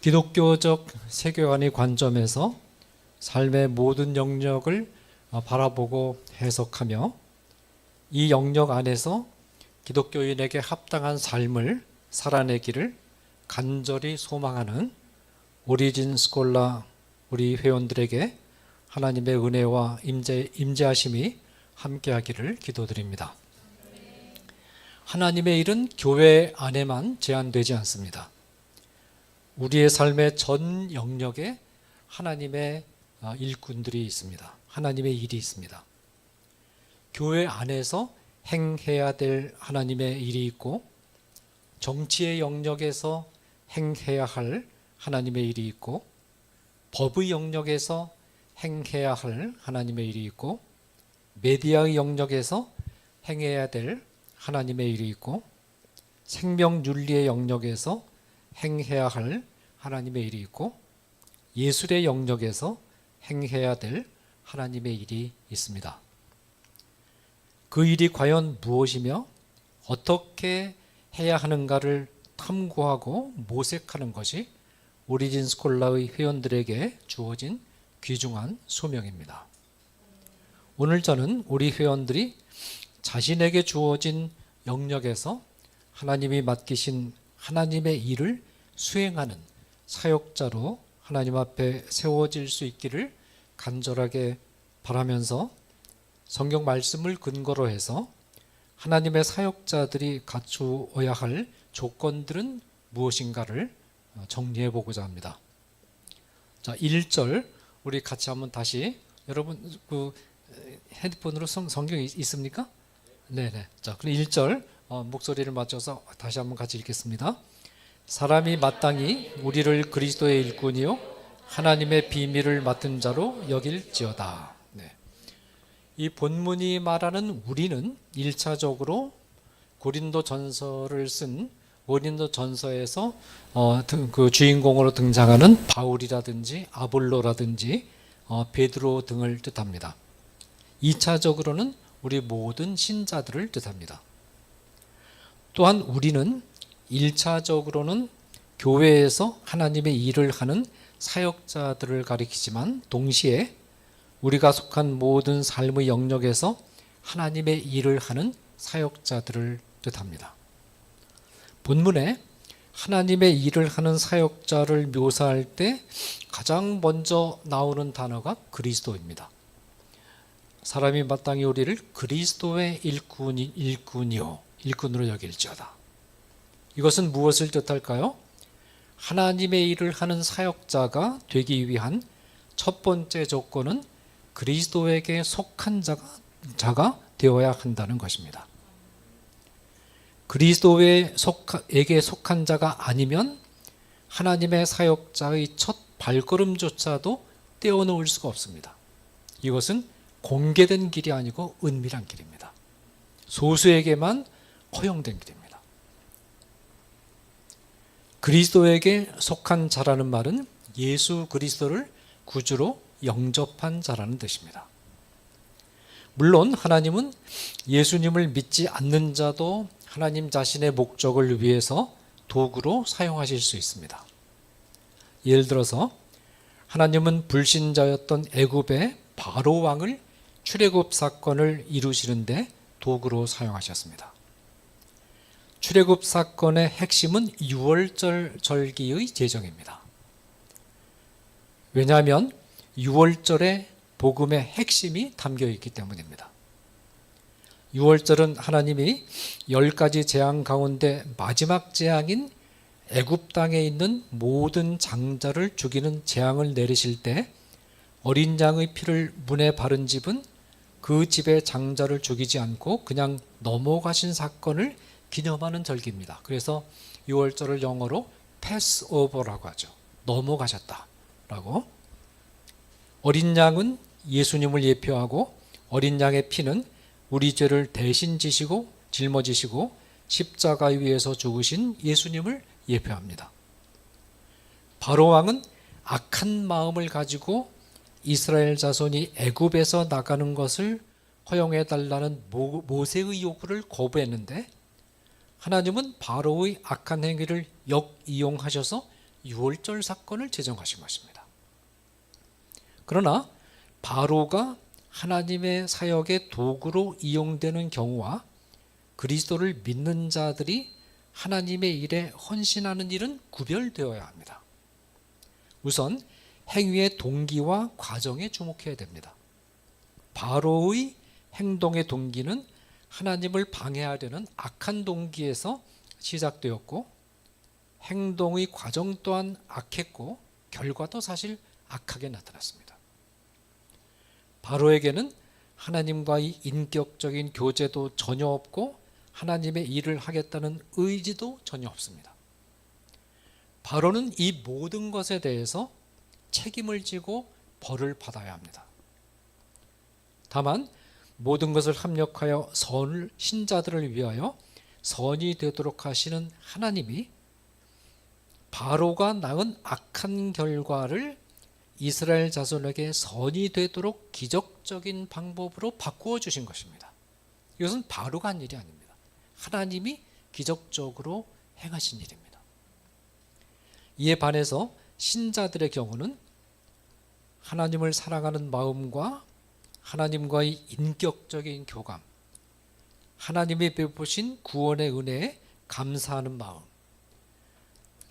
기독교적 세계관의 관점에서 삶의 모든 영역을 바라보고 해석하며 이 영역 안에서 기독교인에게 합당한 삶을 살아내기를 간절히 소망하는 오리진 스콜라 우리 회원들에게 하나님의 은혜와 임재하심이 함께하기를 기도드립니다. 하나님의 일은 교회 안에만 제한되지 않습니다. 우리의 삶의 전 영역에 하나님의 일꾼들이 있습니다. 하나님의 일이 있습니다. 교회 안에서 행해야 될 하나님의 일이 있고, 정치의 영역에서 행해야 할 하나님의 일이 있고, 법의 영역에서 행해야 할 하나님의 일이 있고, 메디아의 영역에서 행해야 될 하나님의 일이 있고, 생명윤리의 영역에서 행해야 할 하나님의 일이 있고, 예술의 영역에서 행해야 될 하나님의 일이 있습니다. 그 일이 과연 무엇이며 어떻게 해야 하는가를 탐구하고 모색하는 것이 오리진 스콜라의 회원들에게 주어진 귀중한 소명입니다. 오늘 저는 우리 회원들이 자신에게 주어진 영역에서 하나님이 맡기신 하나님의 일을 수행하는 사역자로 하나님 앞에 세워질 수 있기를 간절하게 바라면서 성경 말씀을 근거로 해서 하나님의 사역자들이 갖추어야 할 조건들은 무엇인가를 정리해 보고자 합니다. 자, 1절 우리 같이 한번 다시, 여러분 그 핸드폰으로 성경이 있습니까? 네네. 자, 그럼 1절 목소리를 맞춰서 다시 한번 같이 읽겠습니다. 사람이 마땅히 우리를 그리스도의 일꾼이요 하나님의 비밀을 맡은 자로 여길지어다. 네. 이 본문이 말하는 우리는 1차적으로 고린도 전서를 쓴 고린도 전서에서 그 주인공으로 등장하는 바울이라든지 아볼로라든지 베드로 등을 뜻합니다. 2차적으로는 우리 모든 신자들을 뜻합니다. 또한 우리는 1차적으로는 교회에서 하나님의 일을 하는 사역자들을 가리키지만, 동시에 우리가 속한 모든 삶의 영역에서 하나님의 일을 하는 사역자들을 뜻합니다. 본문에 하나님의 일을 하는 사역자를 묘사할 때 가장 먼저 나오는 단어가 그리스도입니다. 사람이 마땅히 우리를 그리스도의 일꾼으로 여길지어다. 이것은 무엇을 뜻할까요? 하나님의 일을 하는 사역자가 되기 위한 첫 번째 조건은 그리스도에게 속한 자가 되어야 한다는 것입니다. 그리스도에게 속한 자가 아니면 하나님의 사역자의 첫 발걸음조차도 떼어놓을 수가 없습니다. 이것은 공개된 길이 아니고 은밀한 길입니다. 소수에게만 허용된 길입니다. 그리스도에게 속한 자라는 말은 예수 그리스도를 구주로 영접한 자라는 뜻입니다. 물론 하나님은 예수님을 믿지 않는 자도 하나님 자신의 목적을 위해서 도구로 사용하실 수 있습니다. 예를 들어서 하나님은 불신자였던 애굽의 바로 왕을 출애굽 사건을 이루시는데 도구로 사용하셨습니다. 출애굽 사건의 핵심은 유월절 절기의 제정입니다. 왜냐하면 유월절에 복음의 핵심이 담겨 있기 때문입니다. 유월절은 하나님이 10가지 재앙 가운데 마지막 재앙인 애굽 땅에 있는 모든 장자를 죽이는 재앙을 내리실 때 어린 양의 피를 문에 바른 집은 그 집의 장자를 죽이지 않고 그냥 넘어가신 사건을 기념하는 절기입니다. 그래서 6월절을 영어로 패스오버라고 하죠. 넘어가셨다라고. 어린 양은 예수님을 예표하고, 어린 양의 피는 우리 죄를 대신 지시고 짊어지시고 십자가 위에서 죽으신 예수님을 예표합니다. 바로 왕은 악한 마음을 가지고 이스라엘 자손이 애굽에서 나가는 것을 허용해 달라는 모세의 요구를 거부했는데, 하나님은 바로의 악한 행위를 역이용하셔서 유월절 사건을 제정하신 것입니다. 그러나 바로가 하나님의 사역의 도구로 이용되는 경우와 그리스도를 믿는 자들이 하나님의 일에 헌신하는 일은 구별되어야 합니다. 우선 행위의 동기와 과정에 주목해야 됩니다. 바로의 행동의 동기는 하나님을 방해하려는 악한 동기에서 시작되었고, 행동의 과정 또한 악했고 결과도 사실 악하게 나타났습니다. 바로에게는 하나님과의 인격적인 교제도 전혀 없고 하나님의 일을 하겠다는 의지도 전혀 없습니다. 바로는 이 모든 것에 대해서 책임을 지고 벌을 받아야 합니다. 다만 모든 것을 합력하여 신자들을 위하여 선이 되도록 하시는 하나님이 바로가 낳은 악한 결과를 이스라엘 자손에게 선이 되도록 기적적인 방법으로 바꾸어 주신 것입니다. 이것은 바로가 한 일이 아닙니다. 하나님이 기적적으로 행하신 일입니다. 이에 반해서 신자들의 경우는 하나님을 사랑하는 마음과 하나님과의 인격적인 교감, 하나님이 베푸신 구원의 은혜에 감사하는 마음,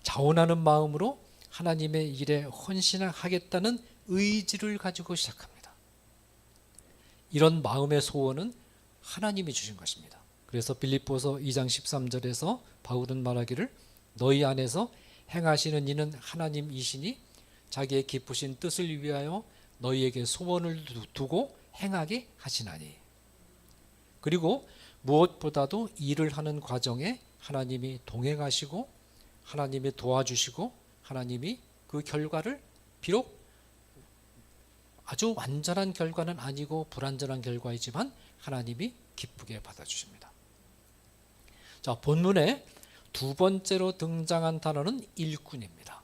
자원하는 마음으로 하나님의 일에 헌신하겠다는 의지를 가지고 시작합니다. 이런 마음의 소원은 하나님이 주신 것입니다. 그래서 빌립보서 2장 13절에서 바울은 말하기를 너희 안에서 행하시는 이는 하나님이시니 자기의 기쁘신 뜻을 위하여 너희에게 소원을 두고 행하게 하시나니. 그리고 무엇보다도 일을 하는 과정에 하나님이 동행하시고 하나님이 도와주시고 하나님이 그 결과를 비록 아주 완전한 결과는 아니고 불완전한 결과이지만 하나님이 기쁘게 받아주십니다. 자, 본문에 두 번째로 등장한 단어는 일꾼입니다.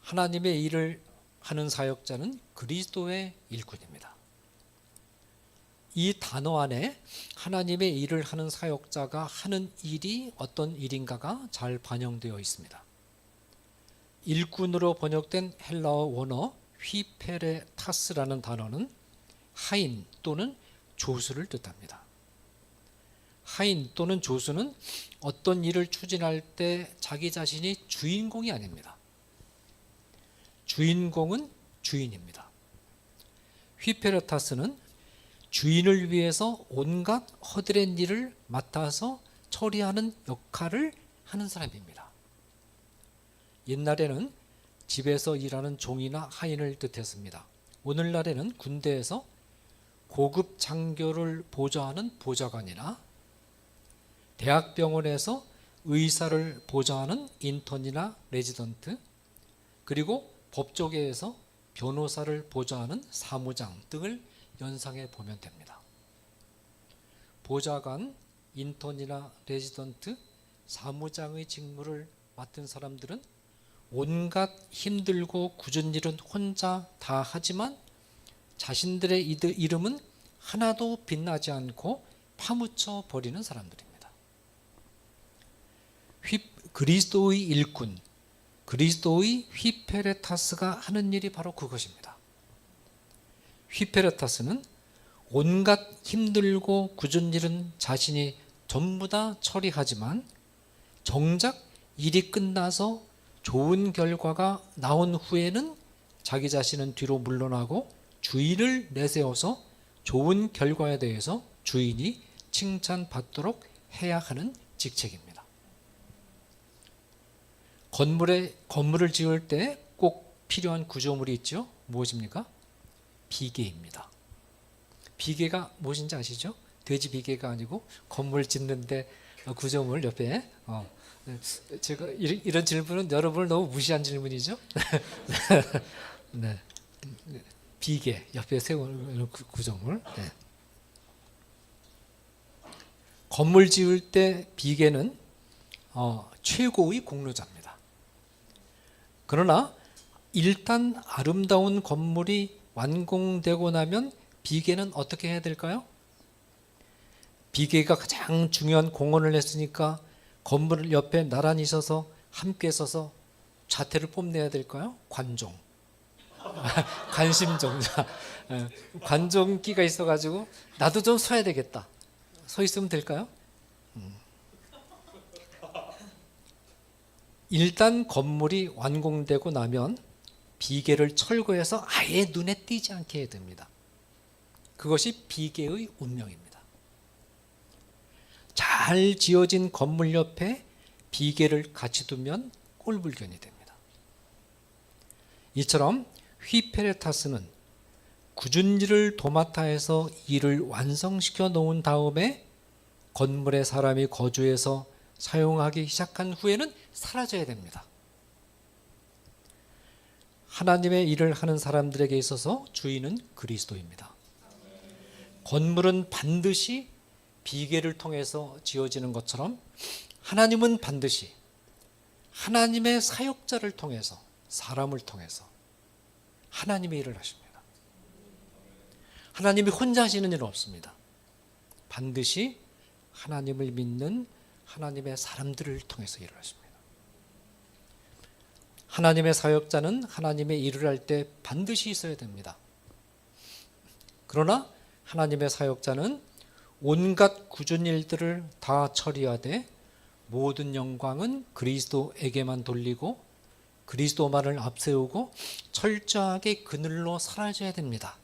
하나님의 일을 하는 사역자는 그리스도의 일꾼입니다. 이 단어 안에 하나님의 일을 하는 사역자가 하는 일이 어떤 일인가가 잘 반영되어 있습니다. 일꾼으로 번역된 헬라어 원어 휘페레타스라는 단어는 하인 또는 조수를 뜻합니다. 하인 또는 조수는 어떤 일을 추진할 때 자기 자신이 주인공이 아닙니다. 주인공은 주인입니다. 휘페레타스는 주인을 위해서 온갖 허드렛 일을 맡아서 처리하는 역할을 하는 사람입니다. 옛날에는 집에서 일하는 종이나 하인을 뜻했습니다. 오늘날에는 군대에서 고급 장교를 보좌하는 보좌관이나 대학병원에서 의사를 보좌하는 인턴이나 레지던트, 그리고 법조계에서 변호사를 보좌하는 사무장 등을 연상해 보면 됩니다. 보좌관, 인턴이나 레지던트, 사무장의 직무를 맡은 사람들은 온갖 힘들고 굳은 일은 혼자 다 하지만 자신들의 이름은 하나도 빛나지 않고 파묻혀 버리는 사람들입니다. 그리스도의 일꾼, 그리스도의 휘페레타스가 하는 일이 바로 그것입니다. 휘페레타스는 온갖 힘들고 굳은 일은 자신이 전부 다 처리하지만 정작 일이 끝나서 좋은 결과가 나온 후에는 자기 자신은 뒤로 물러나고 주인을 내세워서 좋은 결과에 대해서 주인이 칭찬받도록 해야 하는 직책입니다. 건물을 지을 때 꼭 필요한 구조물이 있죠. 무엇입니까? 비계입니다. 비계가 무엇인지 아시죠? 돼지 비계가 아니고 건물 짓는데 구조물 옆에 제가 이런 질문은 여러분을 너무 무시한 질문이죠. 네. 비계 옆에 세우는 구조물. 네. 건물 지을 때 비계는 최고의 공로자입니다. 그러나 일단 아름다운 건물이 완공되고 나면 비계는 어떻게 해야 될까요? 비계가 가장 중요한 공헌을 했으니까 건물 옆에 나란히 서서 함께 서서 자태를 뽐내야 될까요? 관종. 관심종자. 관종기가 있어가지고 나도 좀 서야 되겠다. 서 있으면 될까요? 일단 건물이 완공되고 나면 비계를 철거해서 아예 눈에 띄지 않게 해야 됩니다. 그것이 비계의 운명입니다. 잘 지어진 건물 옆에 비계를 같이 두면 꼴불견이 됩니다. 이처럼 휘페레타스는 굳은 일을 도맡아해서 일을 완성시켜 놓은 다음에 건물에 사람이 거주해서 사용하기 시작한 후에는 사라져야 됩니다. 하나님의 일을 하는 사람들에게 있어서 주인은 그리스도입니다. 건물은 반드시 비계를 통해서 지어지는 것처럼 하나님은 반드시 하나님의 사역자를 통해서, 사람을 통해서 하나님의 일을 하십니다. 하나님이 혼자 하시는 일은 없습니다. 반드시 하나님을 믿는 하나님의 사람들을 통해서 일을 하십니다. 하나님의 사역자는 하나님의 일을 할 때 반드시 있어야 됩니다. 그러나 하나님의 사역자는 온갖 굳은 일들을 다 처리하되 모든 영광은 그리스도에게만 돌리고 그리스도만을 앞세우고 철저하게 그늘로 사라져야 됩니다.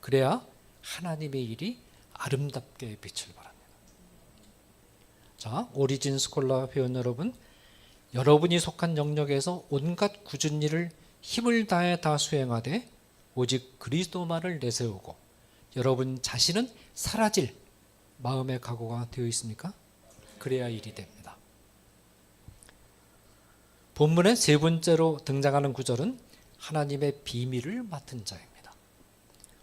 그래야 하나님의 일이 아름답게 빛을 발합니다. 자, 오리진 스콜라 회원 여러분, 여러분이 속한 영역에서 온갖 굳은 일을 힘을 다해 다 수행하되 오직 그리스도만을 내세우고 여러분 자신은 사라질 마음의 각오가 되어 있습니까? 그래야 일이 됩니다. 본문의 세 번째로 등장하는 구절은 하나님의 비밀을 맡은 자입니다.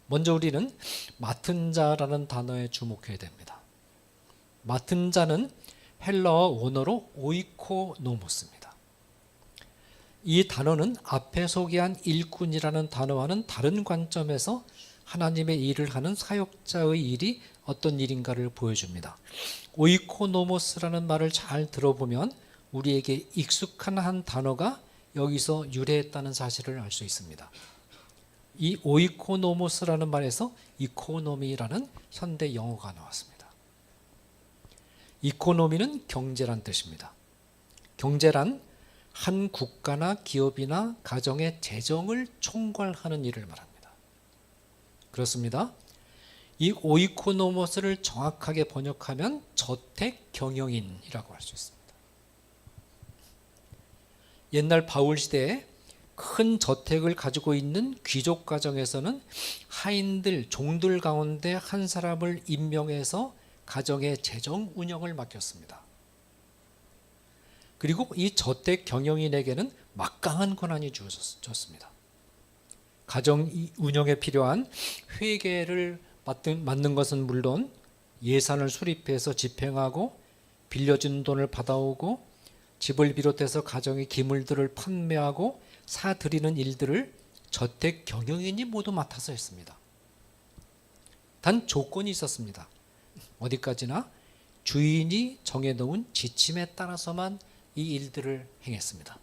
먼저 우리는 맡은 자라는 단어에 주목해야 됩니다. 맡은 자는 헬라어 원어로 오이코노모스입니다. 이 단어는 앞에 소개한 일꾼이라는 단어와는 다른 관점에서 하나님의 일을 하는 사역자의 일이 어떤 일인가를 보여줍니다. 오이코노모스라는 말을 잘 들어보면 우리에게 익숙한 한 단어가 여기서 유래했다는 사실을 알 수 있습니다. 이 오이코노모스라는 말에서 이코노미라는 현대 영어가 나왔습니다. 이코노미는 경제란 뜻입니다. 경제란 한 국가나 기업이나 가정의 재정을 총괄하는 일을 말합니다. 그렇습니다. 이 오이코노모스를 정확하게 번역하면 저택 경영인이라고 할 수 있습니다. 옛날 바울 시대에 큰 저택을 가지고 있는 귀족 가정에서는 하인들, 종들 가운데 한 사람을 임명해서 가정의 재정 운영을 맡겼습니다. 그리고 이 저택 경영인에게는 막강한 권한이 주어졌습니다. 가정 운영에 필요한 회계를 맡는 것은 물론 예산을 수립해서 집행하고 빌려준 돈을 받아오고 집을 비롯해서 가정의 기물들을 판매하고 사들이는 일들을 저택 경영인이 모두 맡아서 했습니다. 단 조건이 있었습니다. 어디까지나 주인이 정해놓은 지침에 따라서만 이 일들을 행했습니다.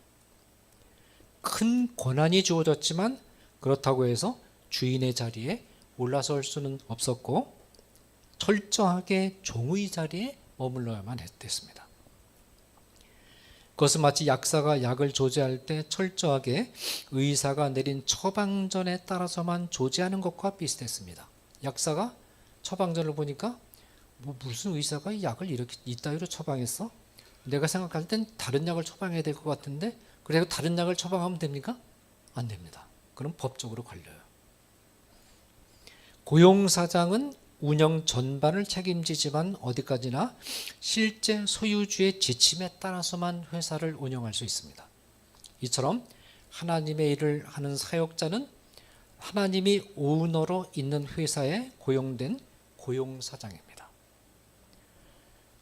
큰 권한이 주어졌지만 그렇다고 해서 주인의 자리에 올라설 수는 없었고 철저하게 종의 자리에 머물러야만 했습니다. 그것은 마치 약사가 약을 조제할 때 철저하게 의사가 내린 처방전에 따라서만 조제하는 것과 비슷했습니다. 약사가 처방전을 보니까 무슨 의사가 이 약을 이렇게 이따위로 처방했어? 내가 생각할 땐 다른 약을 처방해야 될 것 같은데 그래서 다른 약을 처방하면 됩니까? 안 됩니다. 그럼 법적으로 걸려요. 고용사장은 운영 전반을 책임지지만 어디까지나 실제 소유주의 지침에 따라서만 회사를 운영할 수 있습니다. 이처럼 하나님의 일을 하는 사역자는 하나님이 오너로 있는 회사에 고용된 고용사장입니다.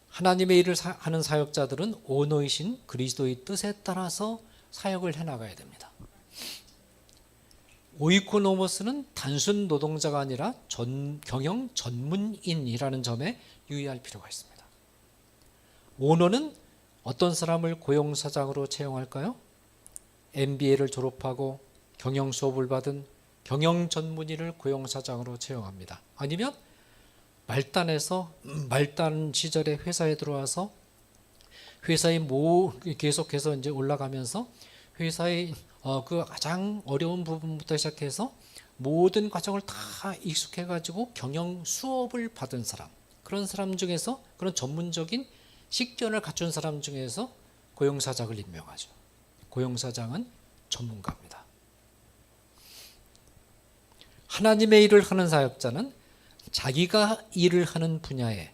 하나님의 일을 하는 사역자들은 오너이신 그리스도의 뜻에 따라서 사역을 해나가야 됩니다. 오이코노모스는 단순 노동자가 아니라 경영 전문인이라는 점에 유의할 필요가 있습니다. 오너는 어떤 사람을 고용사장으로 채용할까요? MBA를 졸업하고 경영 수업을 받은 경영 전문의를 고용사장으로 채용합니다. 아니면 말단 시절에 회사에 들어와서 회사의 계속해서 이제 올라가면서 회사의 그 가장 어려운 부분부터 시작해서 모든 과정을 다 익숙해가지고 경영 수업을 받은 사람, 그런 사람 중에서, 그런 전문적인 식견을 갖춘 사람 중에서 고용사장을 임명하죠. 고용사장은 전문가입니다. 하나님의 일을 하는 사역자는 자기가 일을 하는 분야에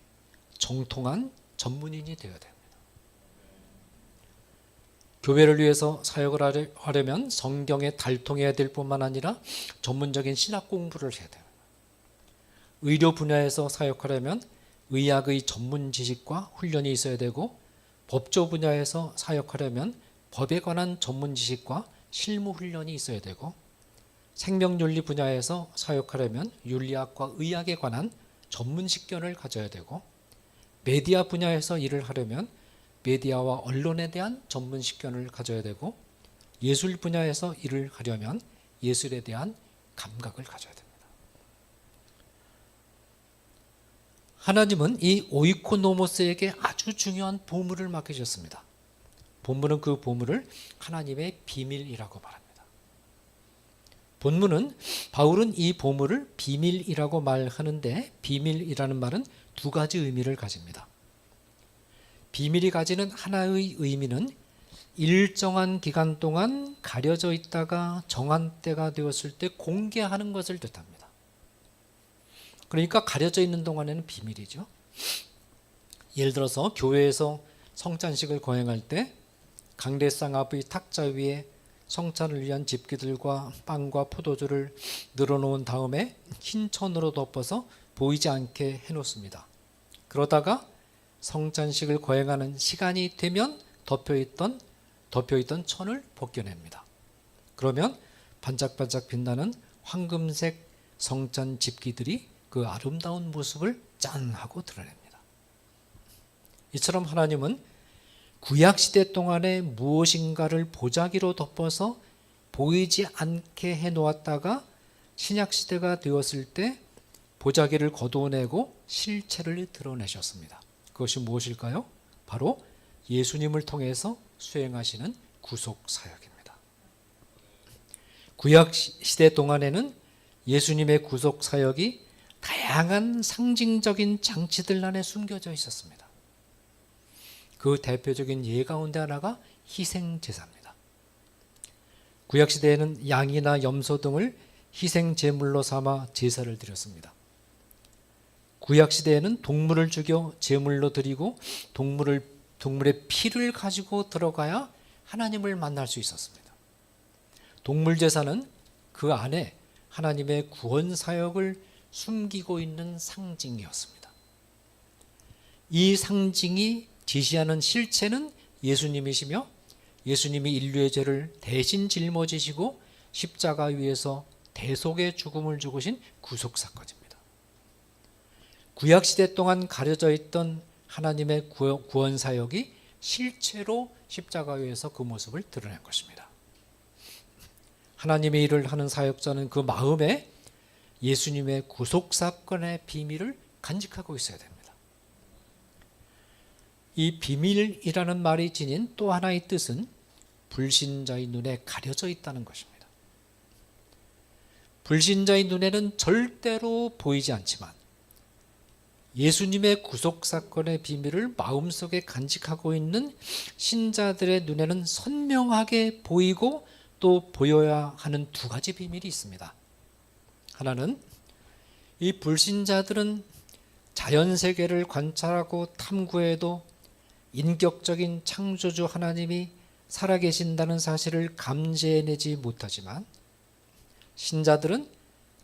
정통한 전문인이 되어야 됩니다. 교회를 위해서 사역을 하려면 성경에 달통해야 될 뿐만 아니라 전문적인 신학 공부를 해야 돼요. 의료 분야에서 사역하려면 의학의 전문 지식과 훈련이 있어야 되고, 법조 분야에서 사역하려면 법에 관한 전문 지식과 실무 훈련이 있어야 되고, 생명윤리 분야에서 사역하려면 윤리학과 의학에 관한 전문 식견을 가져야 되고, 메디아 분야에서 일을 하려면 메디아와 언론에 대한 전문 식견을 가져야 되고, 예술 분야에서 일을 하려면 예술에 대한 감각을 가져야 됩니다. 하나님은 이 오이코노모스에게 아주 중요한 보물을 맡기셨습니다. 본문은 그 보물을 하나님의 비밀이라고 말합니다. 본문은 바울은 이 보물을 비밀이라고 말하는데, 비밀이라는 말은 두 가지 의미를 가집니다. 비밀이 가지는 하나의 의미는 일정한 기간 동안 가려져 있다가 정한 때가 되었을 때 공개하는 것을 뜻합니다. 그러니까 가려져 있는 동안에는 비밀이죠. 예를 들어서 교회에서 성찬식을 거행할 때 강대상 앞의 탁자 위에 성찬을 위한 집기들과 빵과 포도주를 늘어놓은 다음에 흰 천으로 덮어서 보이지 않게 해놓습니다. 그러다가 성찬식을 거행하는 시간이 되면 덮여있던 천을 벗겨냅니다. 그러면 반짝반짝 빛나는 황금색 성찬 집기들이 그 아름다운 모습을 짠 하고 드러냅니다. 이처럼 하나님은 구약시대 동안에 무엇인가를 보자기로 덮어서 보이지 않게 해놓았다가 신약시대가 되었을 때 보자기를 거두어내고 실체를 드러내셨습니다. 그것이 무엇일까요? 바로 예수님을 통해서 수행하시는 구속사역입니다. 구약시대 동안에는 예수님의 구속사역이 다양한 상징적인 장치들 안에 숨겨져 있었습니다. 그 대표적인 예 가운데 하나가 희생제사입니다. 구약시대에는 양이나 염소 등을 희생제물로 삼아 제사를 드렸습니다. 구약시대에는 동물을 죽여 제물로 드리고 동물의 피를 가지고 들어가야 하나님을 만날 수 있었습니다. 동물제사는 그 안에 하나님의 구원사역을 숨기고 있는 상징이었습니다. 이 상징이 지시하는 실체는 예수님이시며, 예수님이 인류의 죄를 대신 짊어지시고 십자가 위에서 대속의 죽음을 죽으신 구속사건입니다. 구약시대 동안 가려져 있던 하나님의 구원사역이 실체로 십자가 위에서 그 모습을 드러낸 것입니다. 하나님의 일을 하는 사역자는 그 마음에 예수님의 구속사건의 비밀을 간직하고 있어야 됩니다. 이 비밀이라는 말이 지닌 또 하나의 뜻은 불신자의 눈에 가려져 있다는 것입니다. 불신자의 눈에는 절대로 보이지 않지만 예수님의 구속사건의 비밀을 마음속에 간직하고 있는 신자들의 눈에는 선명하게 보이고 또 보여야 하는 두 가지 비밀이 있습니다. 하나는 이 불신자들은 자연세계를 관찰하고 탐구해도 인격적인 창조주 하나님이 살아계신다는 사실을 감지해내지 못하지만, 신자들은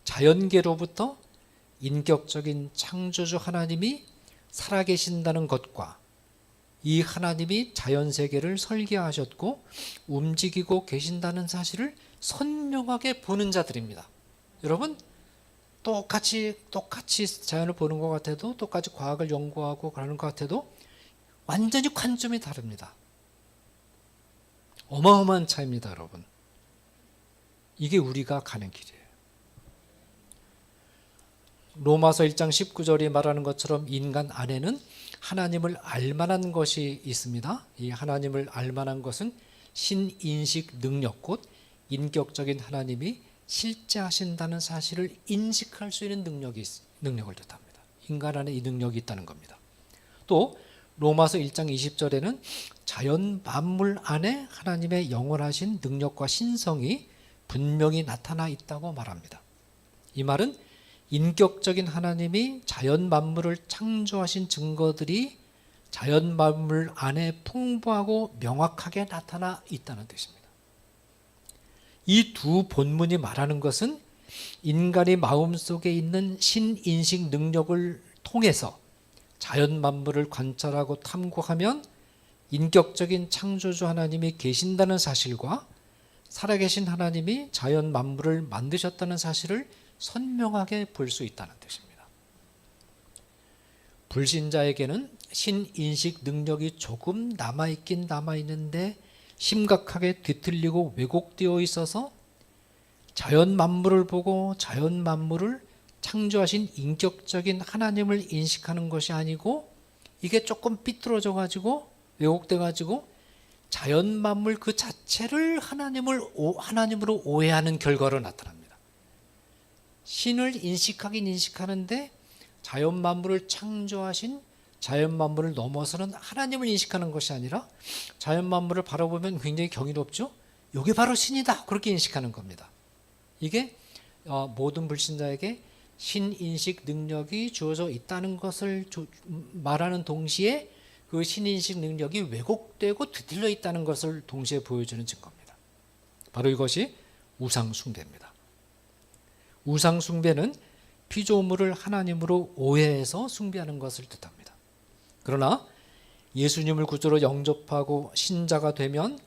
자연계로부터 인격적인 창조주 하나님이 살아계신다는 것과 이 하나님이 자연세계를 설계하셨고 움직이고 계신다는 사실을 선명하게 보는 자들입니다. 여러분, 똑같이 자연을 보는 것 같아도, 똑같이 과학을 연구하고 그러는 것 같아도 완전히 관점이 다릅니다. 어마어마한 차이입니다, 여러분. 이게 우리가 가는 길이에요. 로마서 1장 19절이 말하는 것처럼 인간 안에는 하나님을 알만한 것이 있습니다. 이 하나님을 알만한 것은 신인식 능력, 곧 인격적인 하나님이 실제하신다는 사실을 인식할 수 있는 능력을 뜻합니다. 인간 안에 이 능력이 있다는 겁니다. 또 로마서 1장 20절에는 자연 만물 안에 하나님의 영원하신 능력과 신성이 분명히 나타나 있다고 말합니다. 이 말은 인격적인 하나님이 자연 만물을 창조하신 증거들이 자연 만물 안에 풍부하고 명확하게 나타나 있다는 뜻입니다. 이 두 본문이 말하는 것은 인간의 마음속에 있는 신인식 능력을 통해서 자연 만물을 관찰하고 탐구하면 인격적인 창조주 하나님이 계신다는 사실과 살아계신 하나님이 자연 만물을 만드셨다는 사실을 선명하게 볼 수 있다는 뜻입니다. 불신자에게는 신인식 능력이 조금 남아있긴 남아있는데 심각하게 뒤틀리고 왜곡되어 있어서 자연 만물을 보고 자연 만물을 창조하신 인격적인 하나님을 인식하는 것이 아니고 이게 조금 삐뚤어져 가지고 왜곡돼 가지고 자연 만물 그 자체를 하나님으로 오해하는 결과로 나타납니다. 신을 인식하긴 인식하는데 자연 만물을 창조하신 자연 만물을 넘어서는 하나님을 인식하는 것이 아니라 자연 만물을 바라보면 굉장히 경이롭죠. 이게 바로 신이다, 그렇게 인식하는 겁니다. 이게 모든 불신자에게 신인식 능력이 주어져 있다는 것을 말하는 동시에 그 신인식 능력이 왜곡되고 뒤틀려 있다는 것을 동시에 보여주는 증거입니다. 바로 이것이 우상숭배입니다. 우상숭배는 피조물을 하나님으로 오해해서 숭배하는 것을 뜻합니다. 그러나 예수님을 구주로 영접하고 신자가 되면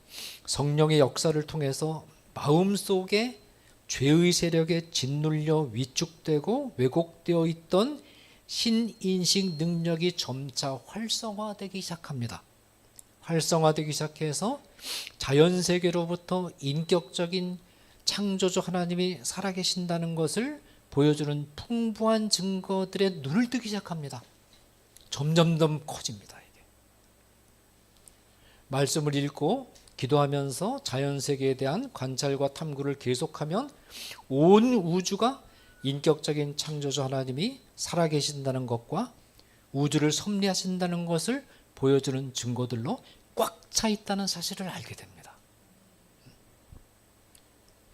성령의 역사를 통해서 마음속에 죄의 세력에 짓눌려 위축되고 왜곡되어 있던 신인식 능력이 점차 활성화되기 시작합니다. 활성화되기 시작해서 자연세계로부터 인격적인 창조주 하나님이 살아계신다는 것을 보여주는 풍부한 증거들에 눈을 뜨기 시작합니다. 점점점 커집니다. 이게. 말씀을 읽고 기도하면서 자연세계에 대한 관찰과 탐구를 계속하면 온 우주가 인격적인 창조주 하나님이 살아계신다는 것과 우주를 섭리하신다는 것을 보여주는 증거들로 꽉 차 있다는 사실을 알게 됩니다.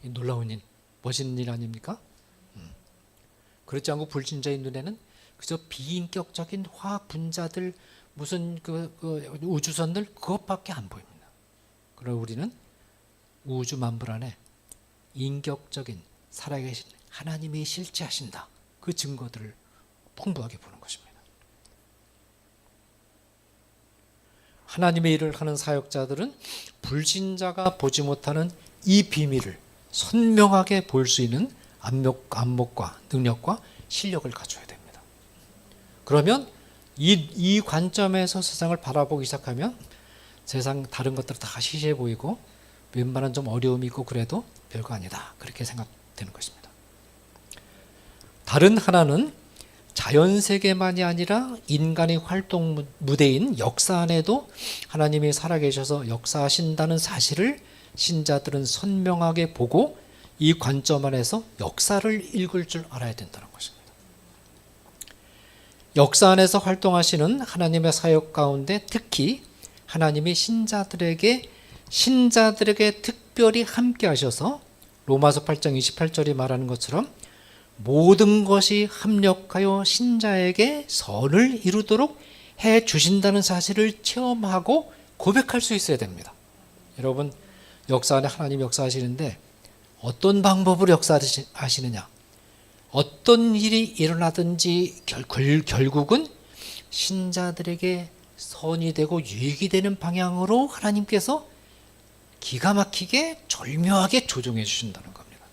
놀라운 일, 멋있는 일 아닙니까? 그렇지 않고 불신자의 눈에는 그저 비인격적인 화학 분자들, 무슨 우주선들, 그것밖에 안 보입니다. 그러나 우리는 우주 만물 안에 인격적인 살아계신 하나님이 실제하신다, 그 증거들을 풍부하게 보는 것입니다. 하나님의 일을 하는 사역자들은 불신자가 보지 못하는 이 비밀을 선명하게 볼 수 있는 안목과 능력과 실력을 갖춰야 됩니다. 그러면 이 관점에서 세상을 바라보기 시작하면 세상 다른 것들은 다 시시해 보이고 웬만한 좀 어려움이 있고 그래도 별거 아니다, 그렇게 생각되는 것입니다. 다른 하나는 자연세계만이 아니라 인간의 활동 무대인 역사 안에도 하나님이 살아계셔서 역사하신다는 사실을 신자들은 선명하게 보고 이 관점 안에서 역사를 읽을 줄 알아야 된다는 것입니다. 역사 안에서 활동하시는 하나님의 사역 가운데 특히 하나님이 신자들에게 특별히 함께 하셔서 로마서 8장 28절이 말하는 것처럼 모든 것이 합력하여 신자에게 선을 이루도록 해 주신다는 사실을 체험하고 고백할 수 있어야 됩니다. 여러분, 역사 안에 하나님이 역사하시는데 어떤 방법으로 역사하시느냐, 어떤 일이 일어나든지 결국은 신자들에게 선이 되고 유익이 되는 방향으로 하나님께서 기가 막히게 절묘하게 조정해 주신다는 겁니다.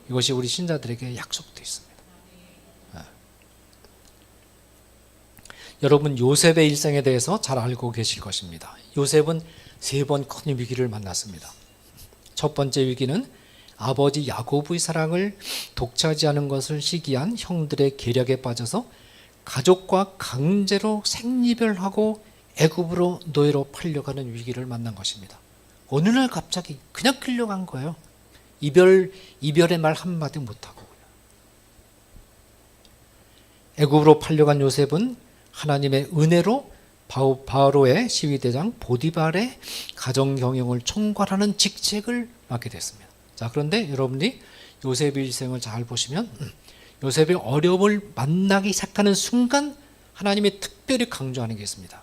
이것이 우리 신자들에게 약속되어 있습니다. 여러분, 요셉의 일생에 대해서 잘 알고 계실 것입니다. 요셉은 세 번 큰 위기를 만났습니다. 첫 번째 위기는 아버지 야곱의 사랑을 독차지하는 것을 시기한 형들의 계략에 빠져서 가족과 강제로 생이별하고 애굽으로 노예로 팔려가는 위기를 만난 것입니다. 어느 날 갑자기 그냥 끌려간 거예요. 이별의 말 한마디 못하고. 애굽으로 팔려간 요셉은 하나님의 은혜로 바로의 시위대장 보디발의 가정 경영을 총괄하는 직책을 맡게 됐습니다. 자, 그런데 여러분이 요셉의 일생을 잘 보시면 요셉의 어려움을 만나기 시작하는 순간 하나님이 특별히 강조하는 게 있습니다.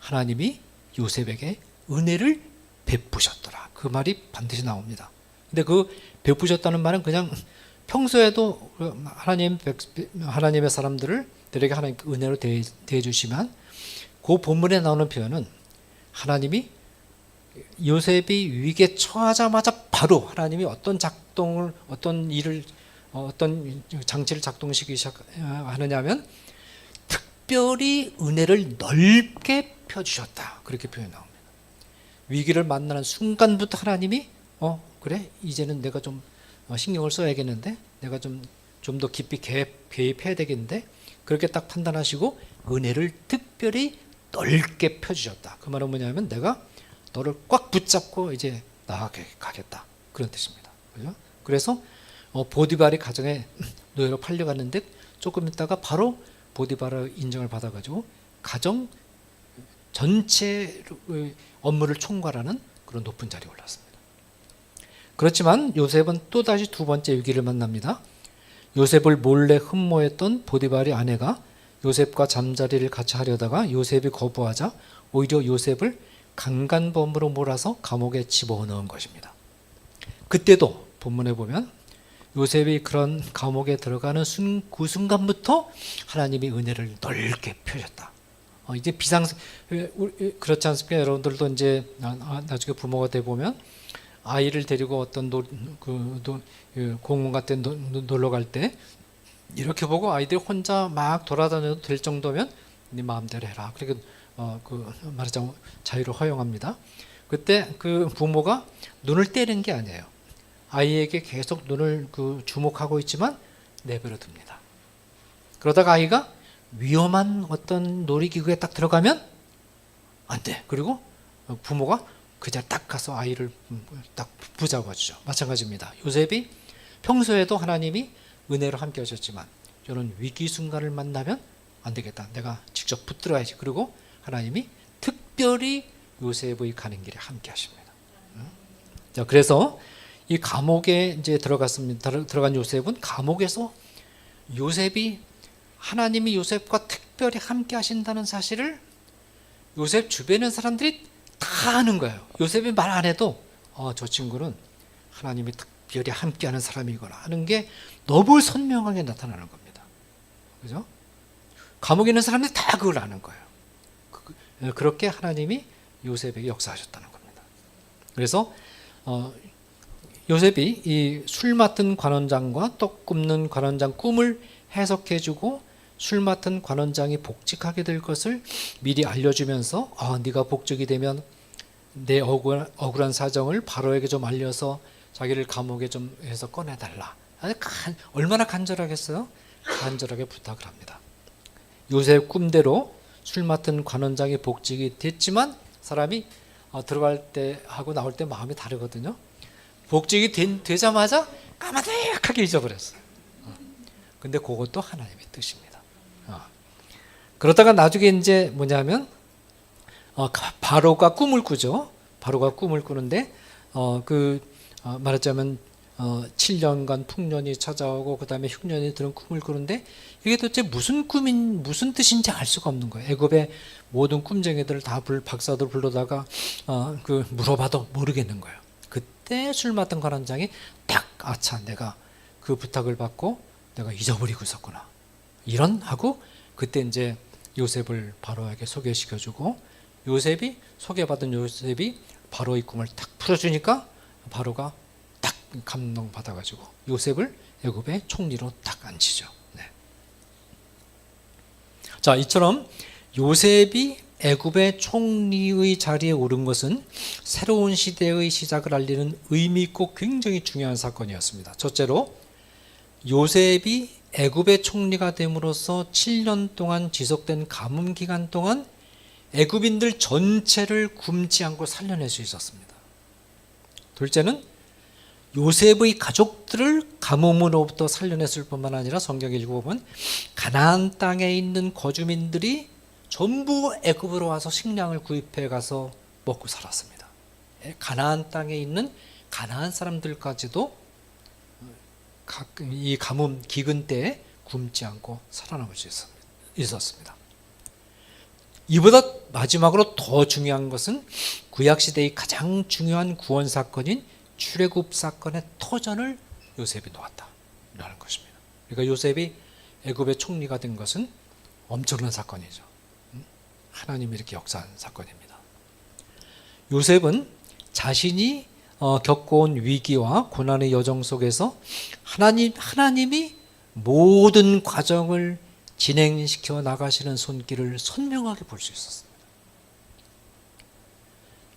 하나님이 요셉에게 은혜를 베푸셨더라. 그 말이 반드시 나옵니다. 근데 그 베푸셨다는 말은 그냥 평소에도 하나님의 사람들에게 하나님 은혜로 대해주시면 그 본문에 나오는 표현은 하나님이 요셉이 위기에 처하자마자 바로 하나님이 어떤 장치를 작동시키기 시작하느냐 하면 특별히 은혜를 넓게 펴주셨다. 그렇게 표현 나옵니다. 위기를 만나는 순간부터 하나님이 그래 이제는 내가 좀 신경을 써야겠는데 내가 좀 더 깊이 개입해야 되겠는데 그렇게 딱 판단하시고 은혜를 특별히 넓게 펴주셨다. 그 말은 뭐냐면 내가 너를 꽉 붙잡고 이제 나아가겠다. 그런 뜻입니다. 그죠? 그래서 보디발이 가정에 노예로 팔려갔는데 조금 있다가 바로 보디발의 인정을 받아가지고 가정 전체 업무를 총괄하는 그런 높은 자리에 올랐습니다. 그렇지만 요셉은 또다시 두 번째 위기를 만납니다. 요셉을 몰래 흠모했던 보디발의 아내가 요셉과 잠자리를 같이 하려다가 요셉이 거부하자 오히려 요셉을 강간범으로 몰아서 감옥에 집어넣은 것입니다. 그때도 본문에 보면 요셉이 그런 감옥에 들어가는 그 순간부터 하나님이 은혜를 넓게 펴셨다. 이제 그렇지 않습니까? 여러분들도 이제 나중에 부모가 돼 보면 아이를 데리고 어떤 공원 같은 데 놀러 갈 때 이렇게 보고 아이들이 혼자 막 돌아다녀도 될 정도면 네 마음대로 해라. 그렇게 말하자면 자유를 허용합니다. 그때 그 부모가 눈을 떼는 게 아니에요. 아이에게 계속 눈을 주목하고 있지만 내버려 둡니다. 그러다가 아이가 위험한 어떤 놀이기구에 딱 들어가면 안 돼. 그리고 부모가 그 자리에 딱 가서 아이를 딱 붙잡아 주죠. 마찬가지입니다. 요셉이 평소에도 하나님이 은혜로 함께 하셨지만 저는 위기 순간을 만나면 안 되겠다. 내가 직접 붙들어야지. 그리고 하나님이 특별히 요셉의 가는 길에 함께 하십니다. 자, 그래서 이 감옥에 이제 들어간 요셉은 감옥에서 하나님이 요셉과 특별히 함께 하신다는 사실을 요셉 주변의 사람들이 다 아는 거예요. 요셉이 말 안 해도 저 친구는 하나님이 특별히 함께하는 사람이구나 하는 게 너무 선명하게 나타나는 겁니다. 그죠? 감옥에 있는 사람들이 다 그걸 아는 거예요. 그렇게 하나님이 요셉에게 역사하셨다는 겁니다. 그래서 요셉이 이 술 맡은 관원장과 떡 굽는 관원장 꿈을 해석해주고 술 맡은 관원장이 복직하게 될 것을 미리 알려주면서 네가 복직이 되면 내 억울한 사정을 바로에게 좀 알려서 자기를 감옥에 좀 해서 꺼내달라. 얼마나 간절하겠어요? 간절하게 부탁을 합니다. 요셉 꿈대로 술 맡은 관원장이 복직이 됐지만 사람이 들어갈 때 하고 나올 때 마음이 다르거든요. 복직이 되자마자 까마득하게 잊어버렸어요. 근데 그것도 하나님의 뜻입니다. 그러다가 나중에 이제 뭐냐면 바로가 꿈을 꾸죠. 바로가 꿈을 꾸는데 말하자면 7년간 풍년이 찾아오고 그 다음에 흉년이 드는 꿈을 꾸는데 이게 도대체 무슨 뜻인지 알 수가 없는 거예요. 애굽의 모든 꿈쟁이들을 다 박사들 불러다가 물어봐도 모르겠는 거예요. 그때 술 맡은 관원장이 딱 내가 그 부탁을 받고 내가 잊어버리고 있었구나. 하고 그때 이제 요셉을 바로에게 소개시켜주고 소개받은 요셉이 바로의 꿈을 딱 풀어주니까 바로가 딱 감동받아가지고 요셉을 애굽의 총리로 딱 앉히죠. 네. 자, 이처럼 요셉이 애굽의 총리의 자리에 오른 것은 새로운 시대의 시작을 알리는 의미 있고 굉장히 중요한 사건이었습니다. 첫째로 요셉이 애굽의 총리가 됨으로써 7년 동안 지속된 가뭄 기간 동안 애굽인들 전체를 굶지 않고 살려낼 수 있었습니다. 둘째는 요셉의 가족들을 가뭄으로부터 살려냈을 뿐만 아니라 성경에 읽어보면 가나안 땅에 있는 거주민들이 전부 애굽으로 와서 식량을 구입해 가서 먹고 살았습니다. 가나안 땅에 있는 가나안 사람들까지도 이 가뭄 기근 때에 굶지 않고 살아남을 수 있었습니다. 이보다 마지막으로 더 중요한 것은 구약시대의 가장 중요한 구원 사건인 출애굽 사건의 터전을 요셉이 놓았다라는 것입니다. 그러니까 요셉이 애굽의 총리가 된 것은 엄청난 사건이죠. 하나님이 이렇게 역사한 사건입니다. 요셉은 자신이 겪어온 위기와 고난의 여정 속에서 하나님이 모든 과정을 진행시켜 나가시는 손길을 선명하게 볼 수 있었습니다.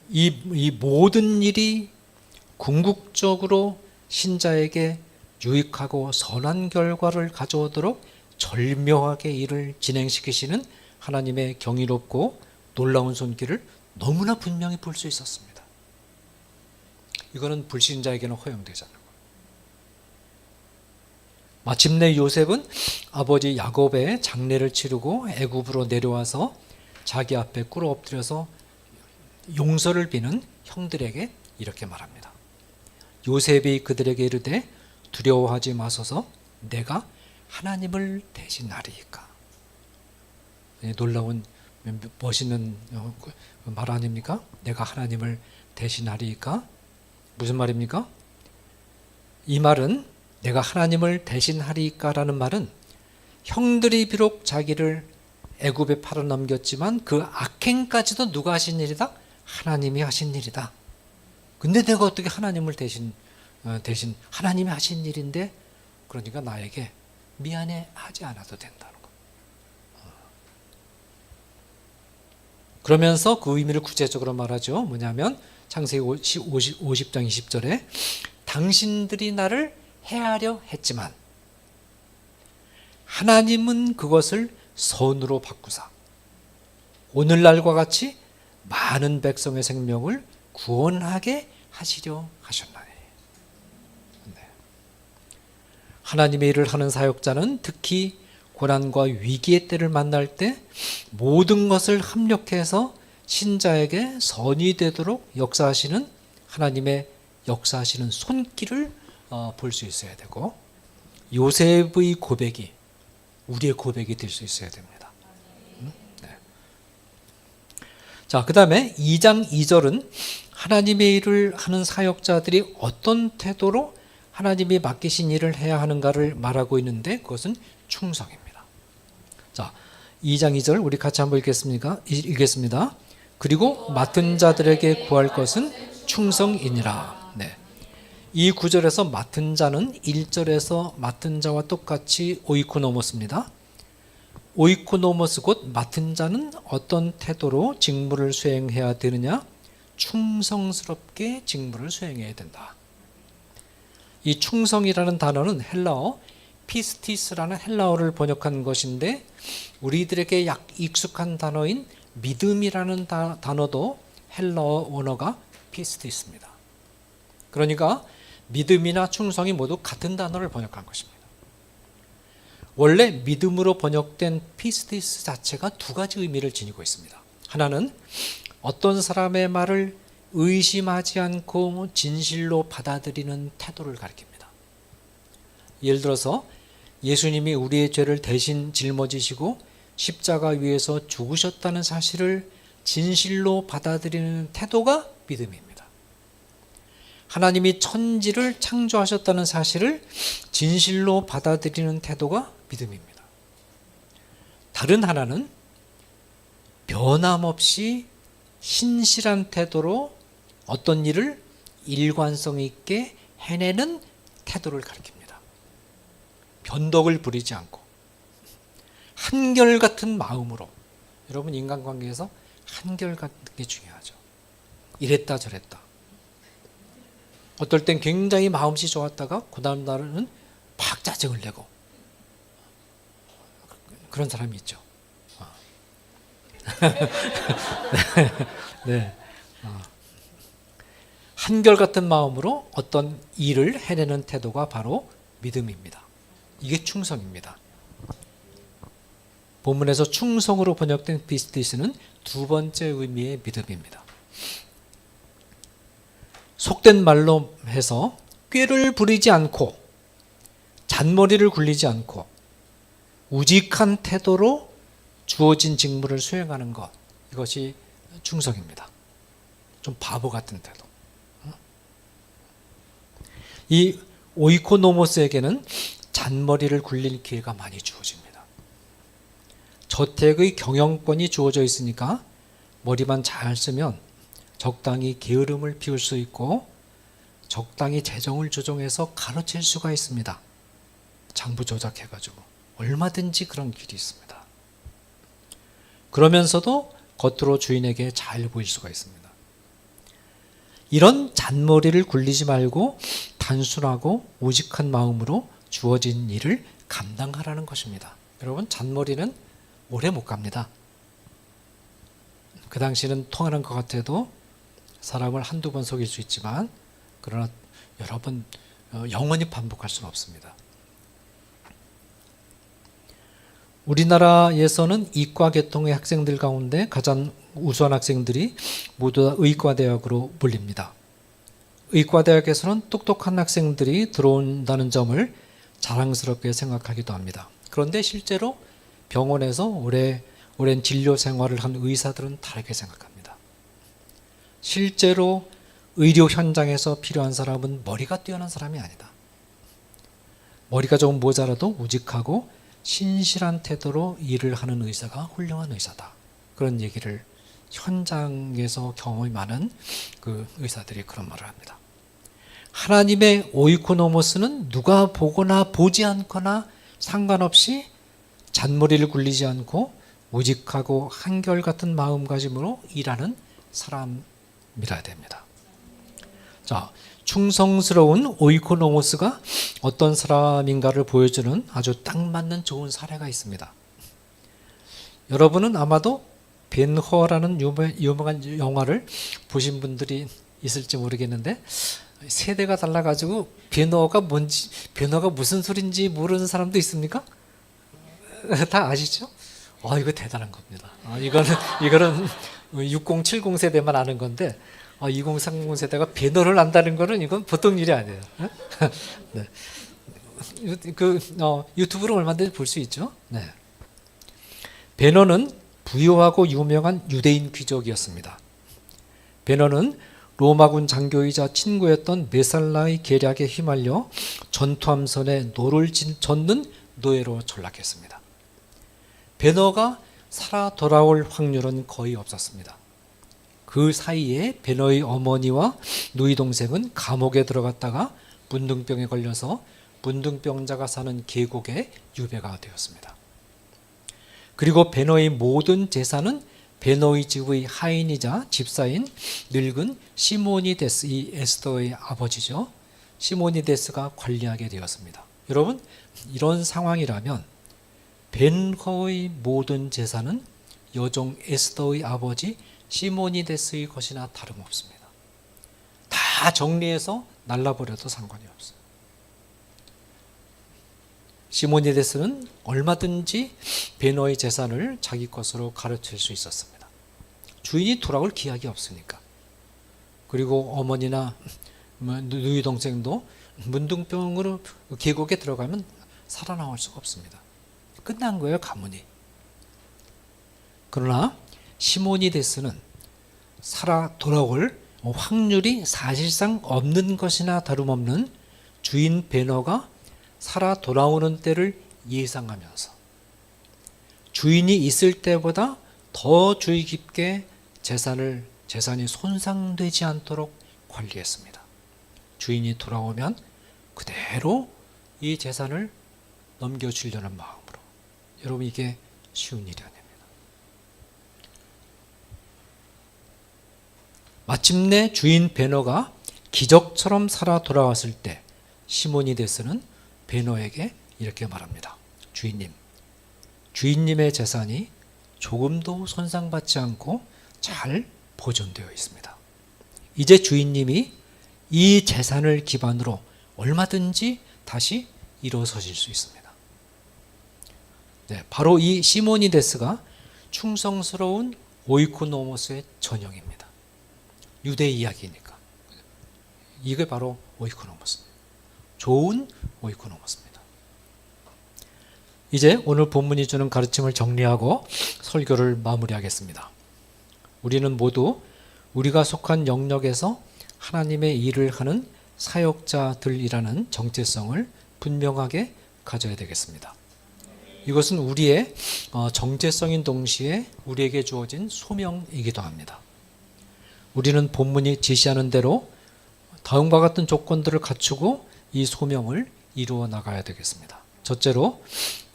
이 모든 일이 궁극적으로 신자에게 유익하고 선한 결과를 가져오도록 절묘하게 일을 진행시키시는 하나님의 경이롭고 놀라운 손길을 너무나 분명히 볼 수 있었습니다. 이거는 불신자에게는 허용되지 않는 거예요. 마침내 요셉은 아버지 야곱의 장례를 치르고 애굽으로 내려와서 자기 앞에 꿇어 엎드려서 용서를 비는 형들에게 이렇게 말합니다. 요셉이 그들에게 이르되 두려워하지 마소서 내가 하나님을 대신하리이까. 놀라운 멋있는 말 아닙니까? 내가 하나님을 대신하리이까? 무슨 말입니까? 이 말은 내가 하나님을 대신하리이까라는 말은 형들이 비록 자기를 애굽에 팔아넘겼지만 그 악행까지도 누가 하신 일이다? 하나님이 하신 일이다. 근데 내가 어떻게 하나님을 대신 하나님이 하신 일인데 그러니까 나에게 미안해 하지 않아도 된다는 거. 그러면서 그 의미를 구체적으로 말하죠. 뭐냐면 창세기 50장 20절에 당신들이 나를 해하려 했지만 하나님은 그것을 선으로 바꾸사 오늘날과 같이 많은 백성의 생명을 구원하게 하시려 하셨나니. 네. 하나님의 일을 하는 사역자는 특히 고난과 위기의 때를 만날 때 모든 것을 합력해서 신자에게 선이 되도록 역사하시는 하나님의 역사하시는 손길을 볼 수 있어야 되고 요셉의 고백이 우리의 고백이 될 수 있어야 됩니다. 네. 자, 그 다음에 2장 2절은 하나님의 일을 하는 사역자들이 어떤 태도로 하나님이 맡기신 일을 해야 하는가를 말하고 있는데 그것은 충성입니다. 자, 2장 2절 우리 같이 한번 읽겠습니다. 그리고 맡은 자들에게 구할 것은 충성이니라. 네. 이 구절에서 맡은 자는 1절에서 맡은 자와 똑같이 오이코노모스입니다. 오이코노모스 곧 맡은 자는 어떤 태도로 직무를 수행해야 되느냐? 충성스럽게 직무를 수행해야 된다. 이 충성이라는 단어는 헬라어 피스티스라는 헬라어를 번역한 것인데 우리들에게 약 익숙한 단어인 믿음이라는 단어도 헬라어 원어가 피스티스입니다. 그러니까 믿음이나 충성이 모두 같은 단어를 번역한 것입니다. 원래 믿음으로 번역된 피스티스 자체가 두 가지 의미를 지니고 있습니다. 하나는 어떤 사람의 말을 의심하지 않고 진실로 받아들이는 태도를 가리킵니다. 예를 들어서 예수님이 우리의 죄를 대신 짊어지시고 십자가 위에서 죽으셨다는 사실을 진실로 받아들이는 태도가 믿음입니다. 하나님이 천지를 창조하셨다는 사실을 진실로 받아들이는 태도가 믿음입니다. 다른 하나는 변함없이 신실한 태도로 어떤 일을 일관성 있게 해내는 태도를 가리킵니다. 변덕을 부리지 않고 한결같은 마음으로. 여러분 인간관계에서 한결같은 게 중요하죠. 이랬다 저랬다. 어떨 땐 굉장히 마음씨 좋았다가 그 다음 날은 막 짜증을 내고 그런 사람이 있죠. 네. 한결같은 마음으로 어떤 일을 해내는 태도가 바로 믿음입니다. 이게 충성입니다. 본문에서 충성으로 번역된 피스티스는 두 번째 의미의 믿음입니다. 속된 말로 해서 꾀를 부리지 않고 잔머리를 굴리지 않고 우직한 태도로 주어진 직무를 수행하는 것, 이것이 충성입니다. 좀 바보 같은 태도. 이 오이코노모스에게는 잔머리를 굴릴 기회가 많이 주어집니다. 저택의 경영권이 주어져 있으니까 머리만 잘 쓰면 적당히 게으름을 피울 수 있고 적당히 재정을 조정해서 가로챌 수가 있습니다. 장부 조작해가지고 얼마든지 그런 길이 있습니다. 그러면서도 겉으로 주인에게 잘 보일 수가 있습니다. 이런 잔머리를 굴리지 말고 단순하고 오직한 마음으로 주어진 일을 감당하라는 것입니다. 여러분, 잔머리는 오래 못 갑니다. 그 당시는 통하는 것 같아도 사람을 한두 번 속일 수 있지만 그러나 여러 번 영원히 반복할 수는 없습니다. 우리나라에서는 이과 계통의 학생들 가운데 가장 우수한 학생들이 모두 다 의과대학으로 몰립니다. 의과대학에서는 똑똑한 학생들이 들어온다는 점을 자랑스럽게 생각하기도 합니다. 그런데 실제로 병원에서 오랜 진료 생활을 한 의사들은 다르게 생각합니다. 실제로 의료 현장에서 필요한 사람은 머리가 뛰어난 사람이 아니다. 머리가 조금 모자라도 우직하고 신실한 태도로 일을 하는 의사가 훌륭한 의사다. 그런 얘기를 현장에서 경험이 많은 그 의사들이 그런 말을 합니다. 하나님의 오이코노모스는 누가 보거나 보지 않거나 상관없이 잔머리를 굴리지 않고 우직하고 한결같은 마음가짐으로 일하는 사람이라 됩니다. 자, 충성스러운 오이코노모스가 어떤 사람인가를 보여주는 아주 딱 맞는 좋은 사례가 있습니다. 여러분은 아마도 벤허라는 유명한 영화를 보신 분들이 있을지 모르겠는데 세대가 달라가지고 벤허가 뭔지, 벤허가 무슨 소린지 모르는 사람도 있습니까? 다 아시죠? 이거 대단한 겁니다. 이거는 60, 70 세대만 아는 건데 20, 30 세대가 벤허를 안다는 거는 이건 보통 일이 아니에요. 네. 유튜브로 얼마든지 볼 수 있죠. 네. 벤허는 부유하고 유명한 유대인 귀족이었습니다. 벤허는 로마군 장교이자 친구였던 메살라의 계략에 휘말려 전투함선에 노를 젓는 노예로 전락했습니다. 벤허가 살아 돌아올 확률은 거의 없었습니다. 그 사이에 벤허의 어머니와 누이 동생은 감옥에 들어갔다가 문둥병에 걸려서 문둥병자가 사는 계곡에 유배가 되었습니다. 그리고 벤허의 모든 재산은 벤허의 집의 하인이자 집사인 늙은 시모니데스, 이 에스더의 아버지죠. 시모니데스가 관리하게 되었습니다. 여러분, 이런 상황이라면 벤허의 모든 재산은 여종 에스더의 아버지 시모니데스의 것이나 다름없습니다. 다 정리해서 날라버려도 상관이 없어요. 시모니데스는 얼마든지 벤허의 재산을 자기 것으로 가르칠 수 있었습니다. 주인이 돌아올 기약이 없으니까. 그리고 어머니나 누이 동생도 문둥병으로 계곡에 들어가면 살아나올 수가 없습니다. 끝난 거예요, 가문이. 그러나 시모니데스는 살아 돌아올 확률이 사실상 없는 것이나 다름없는 주인 벤허가 살아 돌아오는 때를 예상하면서 주인이 있을 때보다 더 주의 깊게 재산이 손상되지 않도록 관리했습니다. 주인이 돌아오면 그대로 이 재산을 넘겨주려는 마음으로. 여러분, 이게 쉬운 일이 아닙니다. 마침내 주인 베너가 기적처럼 살아 돌아왔을 때 시모니데스는 베너에게 이렇게 말합니다. 주인님의 재산이 조금도 손상받지 않고 잘 보존되어 있습니다. 이제 주인님이 이 재산을 기반으로 얼마든지 다시 일어서실 수 있습니다. 네, 바로 이 시모니데스가 충성스러운 오이코노모스의 전형입니다. 유대 이야기니까. 이게 바로 오이코노모스. 좋은 오이코노모스입니다. 이제 오늘 본문이 주는 가르침을 정리하고 설교를 마무리하겠습니다. 우리는 모두 우리가 속한 영역에서 하나님의 일을 하는 사역자들이라는 정체성을 분명하게 가져야 되겠습니다. 이것은 우리의 정체성인 동시에 우리에게 주어진 소명이기도 합니다. 우리는 본문이 지시하는 대로 다음과 같은 조건들을 갖추고 이 소명을 이루어 나가야 되겠습니다. 첫째로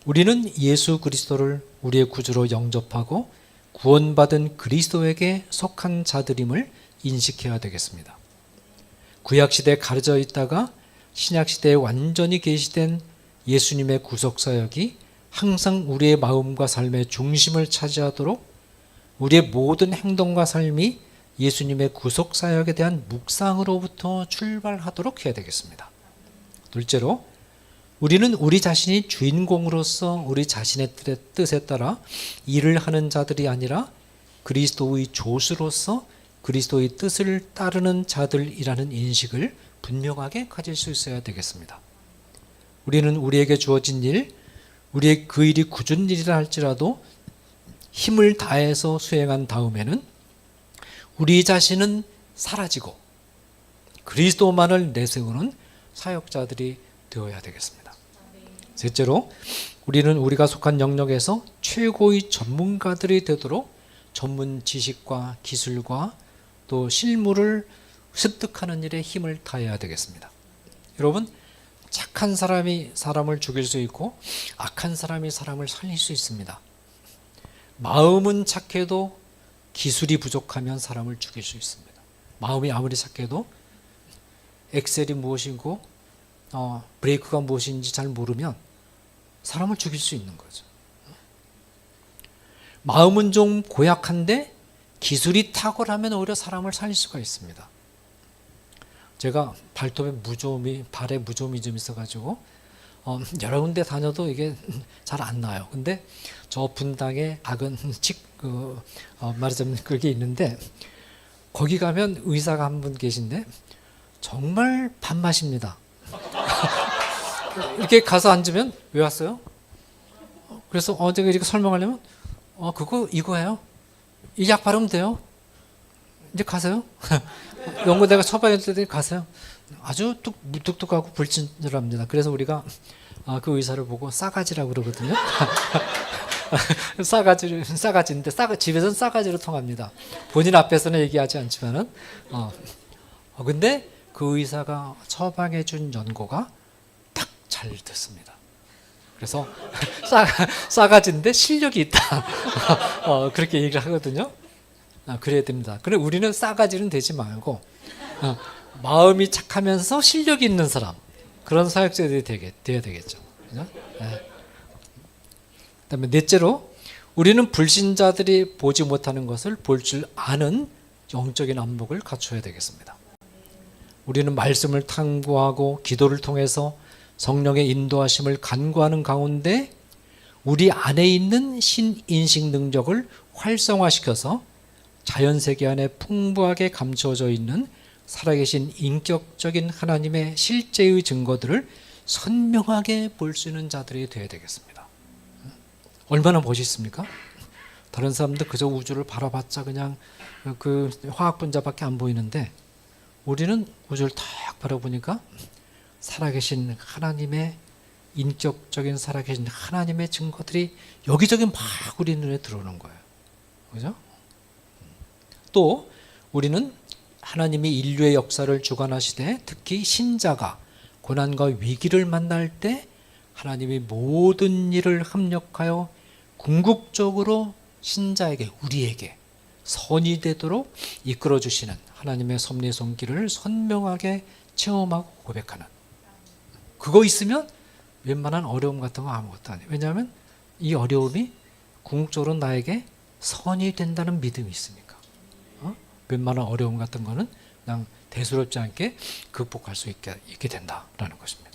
우리는 예수 그리스도를 우리의 구주로 영접하고 구원받은 그리스도에게 속한 자들임을 인식해야 되겠습니다. 구약시대에 가려져 있다가 신약시대에 완전히 계시된 예수님의 구속사역이 항상 우리의 마음과 삶의 중심을 차지하도록 우리의 모든 행동과 삶이 예수님의 구속사역에 대한 묵상으로부터 출발하도록 해야 되겠습니다. 둘째로 우리는 우리 자신이 주인공으로서 우리 자신의 뜻에 따라 일을 하는 자들이 아니라 그리스도의 조수로서 그리스도의 뜻을 따르는 자들이라는 인식을 분명하게 가질 수 있어야 되겠습니다. 우리는 우리에게 주어진 일, 우리의 그 일이 굳은 일이라 할지라도 힘을 다해서 수행한 다음에는 우리 자신은 사라지고 그리스도만을 내세우는 사역자들이 되어야 되겠습니다. 셋째로 우리는 우리가 속한 영역에서 최고의 전문가들이 되도록 전문 지식과 기술과 또 실무를 습득하는 일에 힘을 다해야 되겠습니다. 여러분, 착한 사람이 사람을 죽일 수 있고 악한 사람이 사람을 살릴 수 있습니다. 마음은 착해도 기술이 부족하면 사람을 죽일 수 있습니다. 마음이 아무리 착해도 엑셀이 무엇이고 브레이크가 무엇인지 잘 모르면 사람을 죽일 수 있는 거죠. 마음은 좀 고약한데 기술이 탁월하면 오히려 사람을 살릴 수가 있습니다. 제가 발톱에 발에 무좀이 좀 있어가지고 여러 군데 다녀도 이게 잘 안 나요. 근데 저 분당에 말하자면 그게 있는데 거기 가면 의사가 한 분 계신데 정말 밥맛입니다. 이렇게 가서 앉으면 왜 왔어요? 그래서 제가 이렇게 설명하려면 그거 이거예요. 이 약 바르면 돼요. 이제 가세요. 연고대가 처방해 줄 때 가세요. 아주 무뚝뚝하고 불친절합니다. 그래서 우리가 그 의사를 보고 싸가지라고 그러거든요. 싸가지인데 집에서는 싸가지로 통합니다. 본인 앞에서는 얘기하지 않지만은 근데 그 의사가 처방해 준 연고가 딱 잘 듣습니다. 그래서 싸가지인데 실력이 있다. 그렇게 얘기를 하거든요. 그래야 됩니다. 그래 우리는 싸가지는 되지 말고 마음이 착하면서 실력이 있는 사람, 그런 사역자들이 돼야 되겠죠. 그죠? 네. 그다음에 넷째로 우리는 불신자들이 보지 못하는 것을 볼 줄 아는 영적인 안목을 갖춰야 되겠습니다. 우리는 말씀을 탐구하고 기도를 통해서 성령의 인도하심을 간구하는 가운데 우리 안에 있는 신인식 능력을 활성화시켜서 자연세계 안에 풍부하게 감춰져 있는 살아계신 인격적인 하나님의 실제의 증거들을 선명하게 볼 수 있는 자들이 되어야 되겠습니다. 얼마나 멋있습니까? 다른 사람들 그저 우주를 바라봤자 그냥 그 화학 분자밖에 안 보이는데 우리는 우주를 딱 바라보니까 살아계신 하나님의 인격적인 살아계신 하나님의 증거들이 여기저기 막 우리 눈에 들어오는 거예요. 그죠? 또 우리는 하나님이 인류의 역사를 주관하시되 특히 신자가 고난과 위기를 만날 때 하나님이 모든 일을 합력하여 궁극적으로 신자에게 우리에게 선이 되도록 이끌어 주시는 하나님의 섭리 손길을 선명하게 체험하고 고백하는, 그거 있으면 웬만한 어려움 같은 거 아무것도 아니에요. 왜냐하면 이 어려움이 궁극적으로 나에게 선이 된다는 믿음이 있으니까. 웬만한 어려움 같은 거는 그냥 대수롭지 않게 극복할 수 있게 된다라는 것입니다.